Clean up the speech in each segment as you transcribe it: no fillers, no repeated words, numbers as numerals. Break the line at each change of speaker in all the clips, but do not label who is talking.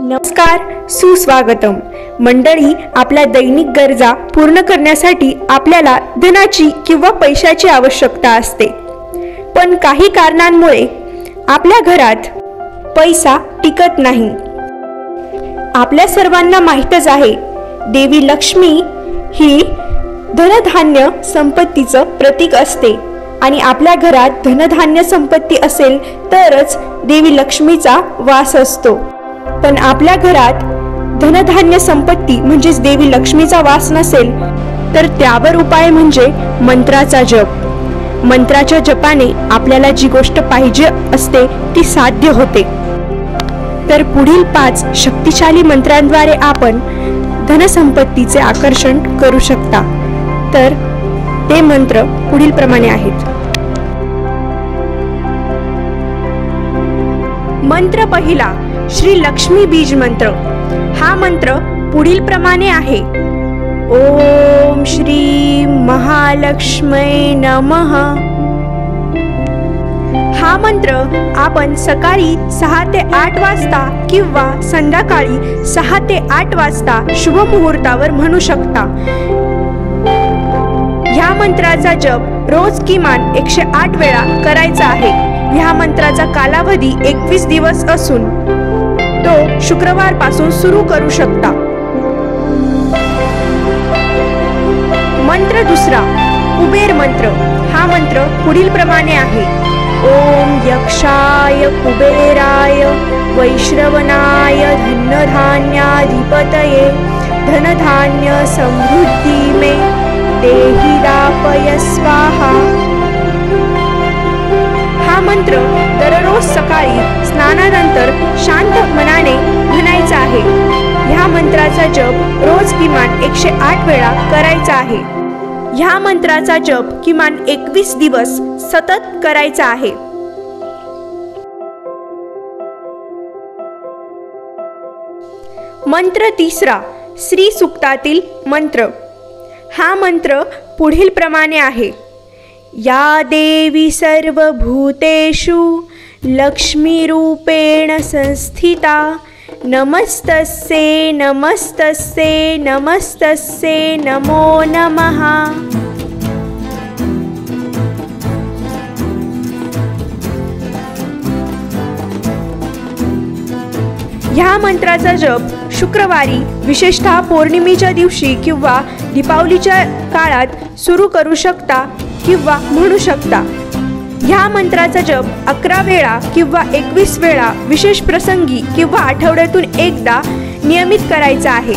नमस्कार, सुस्वागतम मंडळी. आपल्या दैनिक गरजा पूर्ण करण्यासाठी आपल्याला धनाची किंवा पैशाची आवश्यकता असते. पण काही कारणांमुळे आपल्या घरात पैसा टिकत नाही. आपल्या सर्वांना माहीतच आहे, देवी लक्ष्मी ही धनधान्य संपत्तीचं प्रतीक असते आणि आपल्या घरात धनधान्य संपत्ती असेल तरच देवी लक्ष्मीचा वास असतो. पण आपल्या घरात धनधान्य संपत्ती म्हणजेच देवी लक्ष्मीचा वास नसेल तर त्यावर उपाय म्हणजे मंत्राचा जप. मंत्राच्या जपाने आपल्याला जी गोष्ट पाहिजे असते ती साध्य होते. तर पुढील 5 शक्तिशाली मंत्रांद्वारे आपण धनसंपत्तीचे आकर्षण करू शकता. तर ते मंत्र पुढील प्रमाणे आहेत. मंत्र पहिला, श्री लक्ष्मी बीज मंत्र. हा मंत्र पुढील प्रमाणे आहे. ओम श्री महालक्ष्मी नमः. हा मंत्र आपण सकाळी 6 ते 8 वाजता किंवा संध्याकाळी 6 ते 8 वाजता शुभ मुहूर्तावर म्हणू शकता. ह्या मंत्राचा जप रोज किमान 108 वेळा करायचा आहे. ह्या मंत्राचा कालावधी 21 दिवस असून तो शुक्रवार पासून सुरू करू शकता. मंत्र दुसरा, कुबेर मंत्र. हा मंत्र पुढील प्रमाणे आहे. ओम यक्षाय कुबेराय वैश्रवणाय धनधान्याधिपतये धनधान्य समृद्धी मे देहि दापय स्वाहा. हा मंत्र दररोज सकाळी स्नानानंतर शांत मनाने म्हणायचा आहे. ह्या मंत्राचा जप रोज किमान 108 वेळा करायचा आहे. ह्या मंत्राचा जप किमान 21 दिवस सतत करायचा आहे. मंत्र तिसरा, श्री सूक्तातील मंत्र. हा मंत्र पुढील प्रमाणे आहे. या देवी सर्वभूतेषु लक्ष्मीरूपेण संस्थिता नमस्तस्यै नमस्तस्यै नमस्तस्यै नमो नमः. ह्या मंत्राचा जप शुक्रवारी, विशेषतः पौर्णिमेच्या दिवशी किंवा दीपावलीच्या काळात सुरू करू शकता किंवा म्हणू शकता. ह्या मंत्राचा जप 11 वेळा किंवा 21 वेळा विशेष प्रसंगी किंवा आठवड्यातून एकदा नियमित करायचा आहे.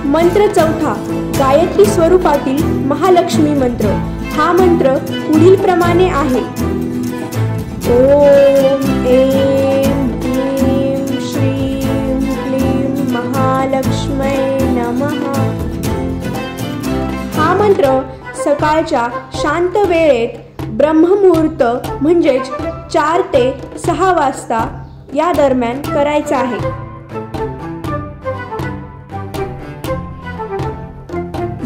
मंत्र चौथा, गायत्री स्वरूपातील महालक्ष्मी मंत्र. हा मंत्र पुढील प्रमाणे आहे. ओम ऐं ह्रीं श्रीं क्लीं महालक्ष्म्यै नमः. हा मंत्र सकाळच्या शांत वेळेत ब्रह्ममुहूर्त म्हणजेच 4 ते 6 वाजता या दरम्यान करायचा आहे.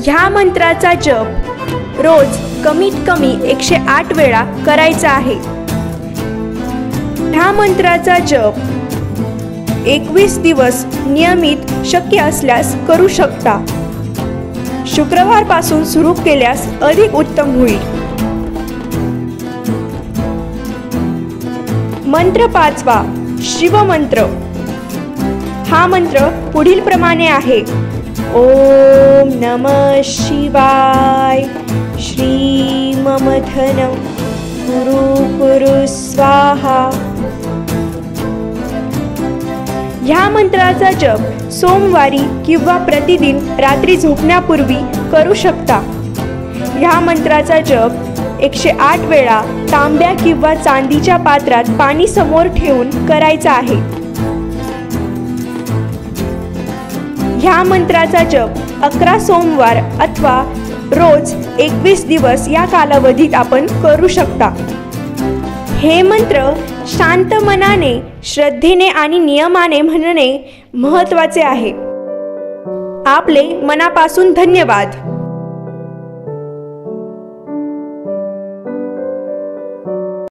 ह्या मंत्राचा जप रोज कमीत कमी 108 वेळा करायचा आहे. ह्या मंत्राचा जप 21 दिवस नियमित शक्य असल्यास करू शकता. शुक्रवार पासून सुरू केल्यास अधिक उत्तम होईल. मंत्र पाचवा, शिवमंत्र. हा मंत्र पुढील प्रमाणे आहे. ओम नमः शिवाय श्री मम धनम कुरु कुरु स्वाहा. ह्या मंत्राचा जप सोमवारी किंवा प्रतिदिन रात्री झोपण्यापूर्वी करू शकता. ह्या मंत्राचा जप 108 वेळा तांब्या किंवा चांदीच्या पात्रात पाणी समोर ठेवून करायचा आहे. ह्या मंत्राचा जप 11 सोमवार अथवा रोज 21 दिवस या कालावधीत आपण करू शकता. हे मंत्र शांत मनाने, श्रद्धेने आणि नियमाने म्हणणे महत्त्वाचे आहे. आपले मनापासून धन्यवाद.